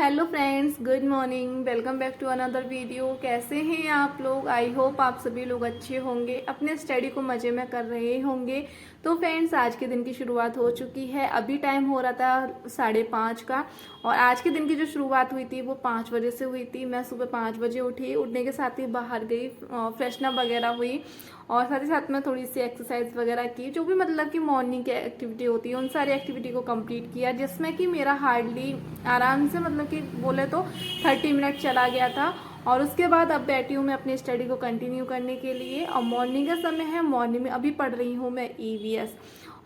Hello friends, good morning. Welcome back to another video. कैसे हैं आप लोग? आई होप आप सभी लोग अच्छे होंगे, अपने स्टडी को मज़े में कर रहे होंगे। तो फ्रेंड्स, आज के दिन की शुरुआत हो चुकी है। अभी टाइम हो रहा था 5:30 का, और आज के दिन की जो शुरुआत हुई थी वो 5 बजे से हुई थी। मैं सुबह 5 बजे उठी, उठने के साथ ही बाहर गई, फ्रेशनअप वगैरह हुई, और साथ ही साथ में थोड़ी सी एक्सरसाइज वगैरह की, जो भी मतलब कि मॉर्निंग की एक्टिविटी होती है उन सारी एक्टिविटी को कंप्लीट किया, जिसमें कि मेरा हार्डली आराम से मतलब कि बोले तो 30 मिनट चला गया था। और उसके बाद अब बैठी हूँ मैं अपनी स्टडी को कंटिन्यू करने के लिए। और मॉर्निंग का समय है, मॉर्निंग में अभी पढ़ रही हूँ मैं ईवीएस।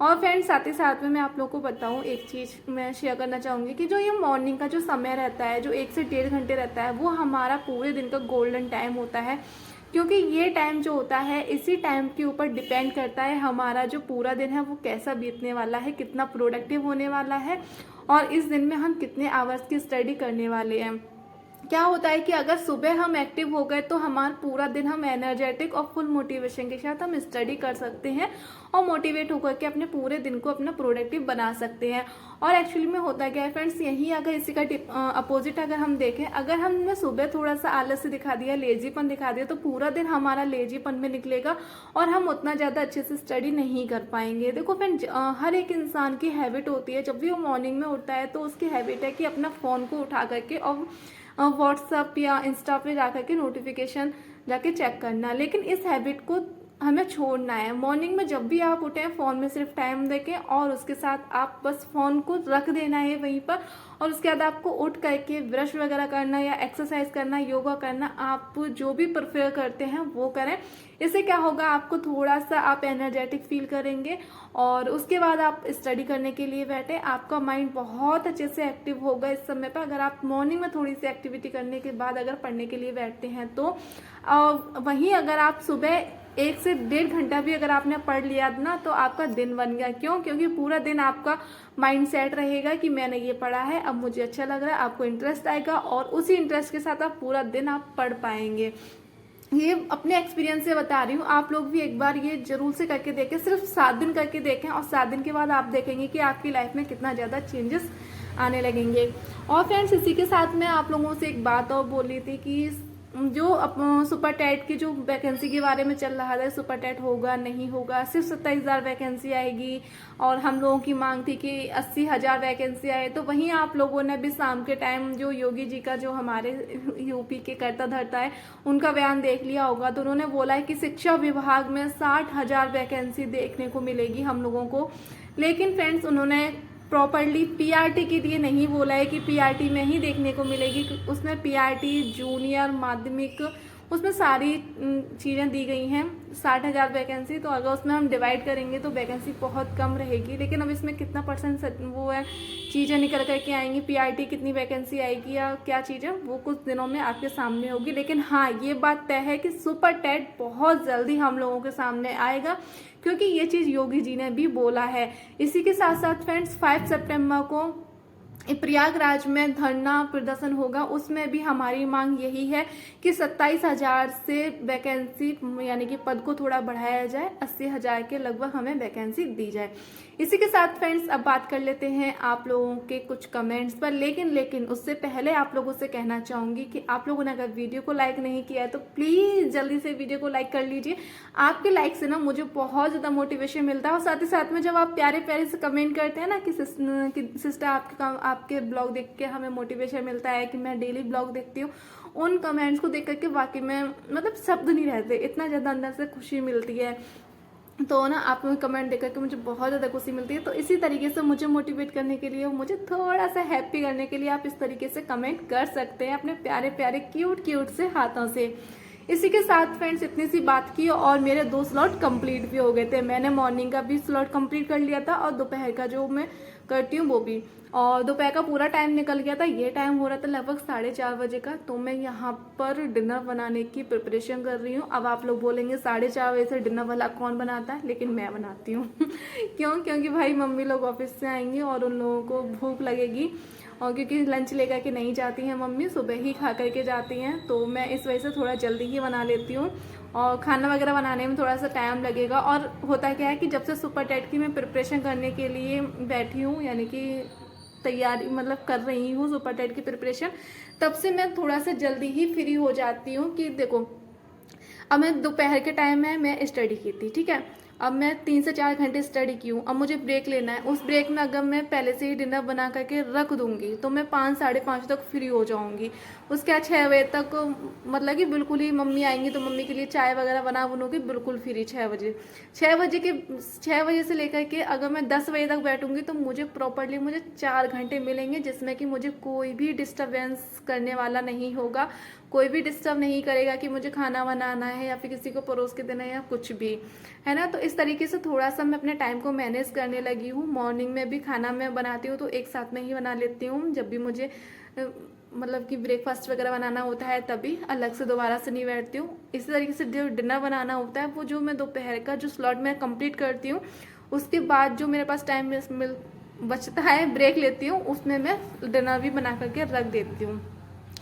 और फ्रेंड्स, साथ ही साथ में मैं आप लोगों को बताऊँ, एक चीज़ मैं शेयर करना चाहूँगी कि जो ये मॉर्निंग का जो समय रहता है, जो 1 से 1.5 घंटे रहता है, वो हमारा पूरे दिन का गोल्डन टाइम होता है। क्योंकि ये टाइम जो होता है, इसी टाइम के ऊपर डिपेंड करता है हमारा जो पूरा दिन है वो कैसा बीतने वाला है, कितना प्रोडक्टिव होने वाला है, और इस दिन में हम कितने आवर्स की स्टडी करने वाले हैं। क्या होता है कि अगर सुबह हम एक्टिव हो गए तो हमारा पूरा दिन हम एनर्जेटिक और फुल मोटिवेशन के साथ हम स्टडी कर सकते हैं, और मोटिवेट होकर के अपने पूरे दिन को अपना प्रोडक्टिव बना सकते हैं। और एक्चुअली में होता क्या है फ्रेंड्स, यही अगर इसी का अपोजिट अगर हम देखें, अगर हमने सुबह थोड़ा सा आलस दिखा दिया, लेजीपन दिखा दिया, तो पूरा दिन हमारा लेजीपन में निकलेगा और हम उतना ज़्यादा अच्छे से स्टडी नहीं कर पाएंगे। देखो फ्रेंड्स, हर एक इंसान की हैबिट होती है, जब भी वो मॉर्निंग में उठता है तो उसकी हैबिट है कि अपना फ़ोन को उठा करके और व्हाट्सअप या इंस्टा पे जा करके नोटिफिकेशन जाके चेक करना। लेकिन इस हैबिट को हमें छोड़ना है। मॉर्निंग में जब भी आप उठें, फ़ोन में सिर्फ टाइम देखें, और उसके साथ आप बस फ़ोन को रख देना है वहीं पर, और उसके बाद आपको उठ करके ब्रश वगैरह करना या एक्सरसाइज करना, योगा करना, आप जो भी प्रेफर करते हैं वो करें। इससे क्या होगा, आपको थोड़ा सा आप एनर्जेटिक फील करेंगे, और उसके बाद आप स्टडी करने के लिए बैठे, आपका माइंड बहुत अच्छे से एक्टिव होगा इस समय पर। अगर आप मॉर्निंग में थोड़ी सी एक्टिविटी करने के बाद अगर पढ़ने के लिए बैठते हैं तो वहीं अगर आप सुबह 1 से 1.5 घंटा भी अगर आपने पढ़ लिया ना, तो आपका दिन बन गया। क्यों? क्योंकि पूरा दिन आपका माइंड सेट रहेगा कि मैंने ये पढ़ा है, अब मुझे अच्छा लग रहा है, आपको इंटरेस्ट आएगा, और उसी इंटरेस्ट के साथ आप पूरा दिन आप पढ़ पाएंगे। ये अपने एक्सपीरियंस से बता रही हूँ, आप लोग भी एक बार ये जरूर से करके देखें। सिर्फ 7 दिन करके देखें, और 7 दिन के बाद आप देखेंगे कि आपकी लाइफ में कितना ज़्यादा चेंजेस आने लगेंगे। और फ्रेंड्स, इसी के साथ में आप लोगों से एक बात और बोल रही थी कि जो सुपर टेट की जो वैकेंसी के बारे में चल रहा था, सुपर टेट होगा नहीं होगा, सिर्फ 27,000 वैकेंसी आएगी, और हम लोगों की मांग थी कि 80,000 वैकेंसी आए। तो वहीं आप लोगों ने भी शाम के टाइम जो योगी जी का, जो हमारे यूपी के कर्ता धर्ता है, उनका बयान देख लिया होगा। तो उन्होंने बोला है कि शिक्षा विभाग में 60,000 वैकेंसी देखने को मिलेगी हम लोगों को। लेकिन फ्रेंड्स, उन्होंने प्रॉपरली पीआरटी के लिए नहीं बोला है कि पीआरटी में ही देखने को मिलेगी। उसमें पीआरटी, जूनियर, माध्यमिक, उसमें सारी चीज़ें दी गई हैं। 60,000 वैकेंसी, तो अगर उसमें हम डिवाइड करेंगे तो वैकेंसी बहुत कम रहेगी। लेकिन अब इसमें कितना % वो है, चीज़ें निकल करके आएंगी, पीआरटी कितनी वैकेंसी आएगी या क्या चीज़ें, वो कुछ दिनों में आपके सामने होगी। लेकिन हाँ, ये बात तय है कि सुपर टेट बहुत जल्दी हम लोगों के सामने आएगा, क्योंकि ये चीज़ योगी जी ने भी बोला है। इसी के साथ साथ फ्रेंड्स, 5 सितंबर को प्रयागराज में धरना प्रदर्शन होगा। उसमें भी हमारी मांग यही है कि 27,000 से वैकेंसी यानी कि पद को थोड़ा बढ़ाया जाए, 80,000 के लगभग हमें वैकेंसी दी जाए। इसी के साथ फ्रेंड्स, अब बात कर लेते हैं आप लोगों के कुछ कमेंट्स पर। लेकिन उससे पहले आप लोगों से कहना चाहूँगी कि आप लोगों ने अगर वीडियो को लाइक नहीं किया है तो प्लीज़ जल्दी से वीडियो को लाइक कर लीजिए। आपके लाइक से ना मुझे बहुत ज़्यादा मोटिवेशन मिलता है, और साथ ही साथ में जब आप प्यारे प्यारे से कमेंट करते हैं ना कि सिस्टर आपके ब्लॉग देख के हमें मोटिवेशन मिलता है, कि मैं डेली ब्लॉग देखती हूँ, उन कमेंट्स को देख करके वाकई में मतलब शब्द नहीं रहते, इतना ज़्यादा अंदर से खुशी मिलती है। तो ना, आप कमेंट देख करके मुझे बहुत ज़्यादा खुशी मिलती है। तो इसी तरीके से मुझे मोटिवेट करने के लिए, मुझे थोड़ा सा हैप्पी करने के लिए आप इस तरीके से कमेंट कर सकते हैं अपने प्यारे प्यारे क्यूट से हाथों से। इसी के साथ फ्रेंड्स, इतनी सी बात की, और मेरे 2 स्लॉट कंप्लीट भी हो गए थे। मैंने मॉर्निंग का भी स्लॉट कंप्लीट कर लिया था, और दोपहर का जो मैं करती हूँ वो भी। और दोपहर का पूरा टाइम निकल गया था। ये टाइम हो रहा था लगभग 4:30 बजे का। तो मैं यहाँ पर डिनर बनाने की प्रिपरेशन कर रही हूँ। अब आप लोग बोलेंगे 4:30 बजे से डिनर वाला कौन बनाता है, लेकिन मैं बनाती हूँ। क्यों? क्योंकि भाई मम्मी लोग ऑफिस से आएंगी और उन लोगों को भूख लगेगी, और क्योंकि लंच लेकर के नहीं जाती हैं मम्मी, सुबह ही खा करके जाती हैं, तो मैं इस वजह से थोड़ा जल्दी ही बना लेती हूँ। और खाना वगैरह बनाने में थोड़ा सा टाइम लगेगा। और होता क्या है कि जब से सुपर टेट की मैं प्रिपरेशन करने के लिए बैठी हूँ, यानी कि तैयारी मतलब कर रही हूँ सुपर टेट की प्रिपरेशन, तब से मैं थोड़ा सा जल्दी ही फ्री हो जाती हूँ कि देखो अब मैं दोपहर के टाइम में मैं स्टडी की थी, ठीक है, अब मैं 3 से 4 घंटे स्टडी की हूँ, अब मुझे ब्रेक लेना है, उस ब्रेक में अगर मैं पहले से ही डिनर बना करके रख दूंगी तो मैं 5 साढ़े 5 तक फ्री हो जाऊंगी। उसके बाद 6 बजे तक मतलब कि बिल्कुल ही मम्मी आएंगी तो मम्मी के लिए चाय वगैरह बना बनूंगी बिल्कुल फ्री 6 बजे। 6 बजे से लेकर के अगर मैं 10 बजे तक बैठूंगी तो मुझे प्रॉपरली मुझे 4 घंटे मिलेंगे जिसमें कि मुझे कोई भी डिस्टर्बेंस करने वाला नहीं होगा, कोई भी डिस्टर्ब नहीं करेगा कि मुझे खाना बनाना है या फिर किसी को परोस के देना है या कुछ भी, है ना। तो इस तरीके से थोड़ा सा मैं अपने टाइम को मैनेज करने लगी हूँ। मॉर्निंग में भी खाना मैं बनाती हूँ तो एक साथ में ही बना लेती हूँ, जब भी मुझे मतलब कि ब्रेकफास्ट वगैरह बनाना होता है तभी अलग से दोबारा से नहीं बैठती हूँ। इसी तरीके से जो डिनर बनाना होता है वो जो मैं दोपहर का जो स्लॉट में कंप्लीट करती हूँ, उसके बाद जो मेरे पास टाइम बचता है ब्रेक लेती हूँ, उसमें मैं डिनर भी बना करके रख देती हूँ।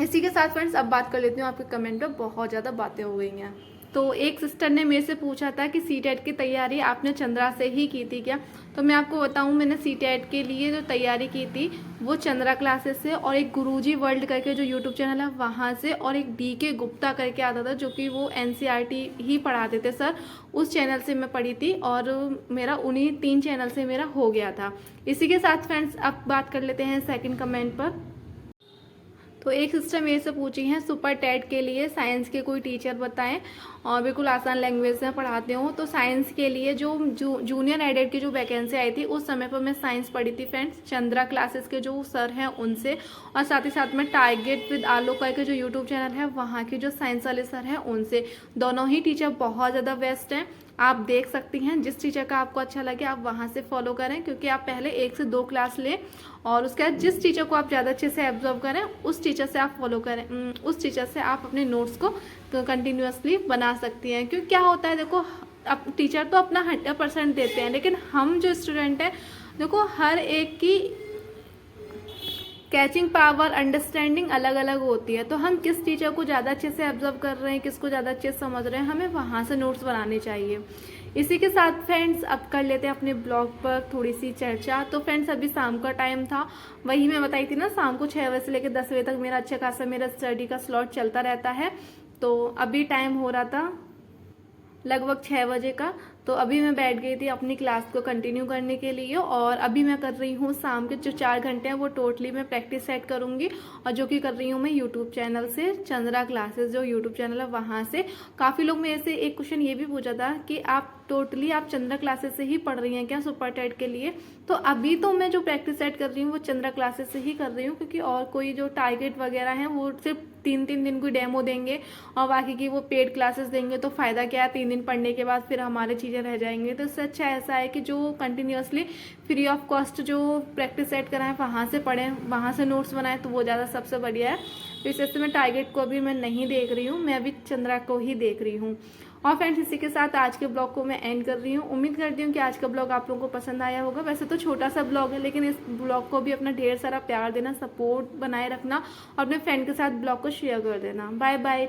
इसी के साथ फ्रेंड्स अब बात कर लेती हूँ, आपके कमेंट पे बहुत ज़्यादा बातें हो गई हैं। तो एक सिस्टर ने मेरे से पूछा था कि सीटेट की तैयारी आपने चंद्रा से ही की थी क्या। तो मैं आपको बताऊं मैंने सीटेट के लिए जो तैयारी की थी वो चंद्रा क्लासेस से और एक गुरुजी वर्ल्ड करके जो यूट्यूब चैनल है वहाँ से, और एक DK गुप्ता करके आता था जो कि वो NCERT ही पढ़ाते थे सर, उस चैनल से मैं पढ़ी थी और मेरा उन्हीं 3 चैनल से मेरा हो गया था। इसी के साथ फ्रेंड्स अब बात कर लेते हैं सेकेंड कमेंट पर। तो एक सिस्टर मेरे से पूछी हैं सुपर टेट के लिए साइंस के कोई टीचर बताएं और बिल्कुल आसान लैंग्वेज में पढ़ाते हो। तो साइंस के लिए जो जूनियर एडेड की जो वैकेंसी आई थी उस समय पर मैं साइंस पढ़ी थी फ्रेंड्स, चंद्रा क्लासेस के जो सर हैं उनसे, और साथ ही साथ में टारगेट विद आलोक के जो यूट्यूब चैनल है वहाँ के जो साइंस वाले सर हैं उनसे। दोनों ही टीचर बहुत ज़्यादा बेस्ट हैं, आप देख सकती हैं। जिस टीचर का आपको अच्छा लगे आप वहाँ से फॉलो करें, क्योंकि आप पहले 1 से 2 क्लास लें और उसके बाद जिस टीचर को आप ज़्यादा अच्छे से एब्जॉर्व करें उस टीचर से आप फॉलो करें, उस टीचर से आप अपने नोट्स को कंटिन्यूअसली बना सकती हैं। क्योंकि क्या होता है देखो, अब टीचर तो अपना 100% देते हैं, लेकिन हम जो स्टूडेंट हैं देखो हर एक की कैचिंग पावर अंडरस्टैंडिंग अलग अलग होती है। तो हम किस टीचर को ज़्यादा अच्छे से ऑब्जर्व कर रहे हैं, किसको ज़्यादा अच्छे से समझ रहे हैं, हमें वहाँ से नोट्स बनाने चाहिए। इसी के साथ फ्रेंड्स अब कर लेते हैं अपने ब्लॉग पर थोड़ी सी चर्चा। तो फ्रेंड्स अभी शाम का टाइम था, वही मैं बताई थी ना, शाम को 6 बजे से लेकर 10 बजे तक मेरा अच्छा खासा मेरा स्टडी का स्लॉट चलता रहता है। तो अभी टाइम हो रहा था लगभग 6 बजे का, तो अभी मैं बैठ गई थी अपनी क्लास को कंटिन्यू करने के लिए, और अभी मैं कर रही हूँ शाम के जो 4 घंटे हैं वो टोटली मैं प्रैक्टिस सेट करूँगी, और जो कि कर रही हूँ मैं यूट्यूब चैनल से, चंद्रा क्लासेस जो यूट्यूब चैनल है वहाँ से। काफ़ी लोग मेरे से एक क्वेश्चन ये भी पूछा था कि आप टोटली आप चंद्रा क्लासेस से ही पढ़ रही हैं क्या सुपर टेट के लिए। तो अभी तो मैं जो प्रैक्टिस सेट कर रही हूँ वो चंद्रा क्लासेस से ही कर रही हूँ, क्योंकि और कोई जो टारगेट वगैरह हैं वो सिर्फ 3 दिन की डेमो देंगे और बाकी की वो पेड क्लासेस देंगे, तो फ़ायदा क्या है, 3 दिन पढ़ने के बाद फिर हमारी चीज़ें रह जाएंगी। तो इससे अच्छा ऐसा है कि जो कंटिन्यूअसली फ्री ऑफ कॉस्ट जो प्रैक्टिस सेट कराएं वहाँ से पढ़ें, वहाँ से नोट्स बनाएं, तो वो ज़्यादा सबसे बढ़िया है। तो इस वजह से मैं टारगेट को अभी मैं नहीं देख रही हूँ, मैं अभी चंद्रा को ही देख रही हूँ। और फ्रेंड्स इसी के साथ आज के ब्लॉग को मैं एंड कर रही हूँ। उम्मीद करती हूँ कि आज का ब्लॉग आप लोगों को पसंद आया होगा। वैसे तो छोटा सा ब्लॉग है, लेकिन इस ब्लॉग को भी अपना ढेर सारा प्यार देना, सपोर्ट बनाए रखना और अपने फ्रेंड के साथ ब्लॉग को शेयर कर देना। Bye bye.